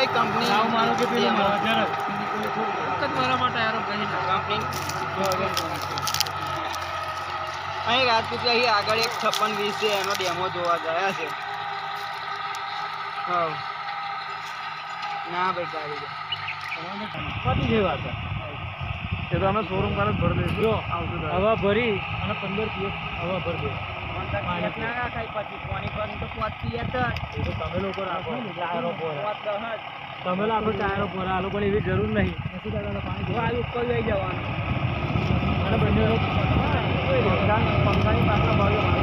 કઈ કંપની નામ મારો કે પેલું મારા વખત મારા ટાયરો ગઈ કંપની અહીં રાજપૂત અહીં આગળ એક 5620 છે એનો ડેમો જોવા ગયા છે હા ના ભાઈ ગાડી પતી ગઈ વાત એ તો અમે શોરૂમ પર જ ભરી દઈશું જો હવા ભરી અને 15 પીએસ હવા ભરી દે તમે લોકો રાખો ટાયરો પોરા તમે લોકો ટાયરો પોરા આ લોકોને એવી જરૂર નહીં પાણી જવાનું અને બંને પંખાની પાછળ ભાગ્યો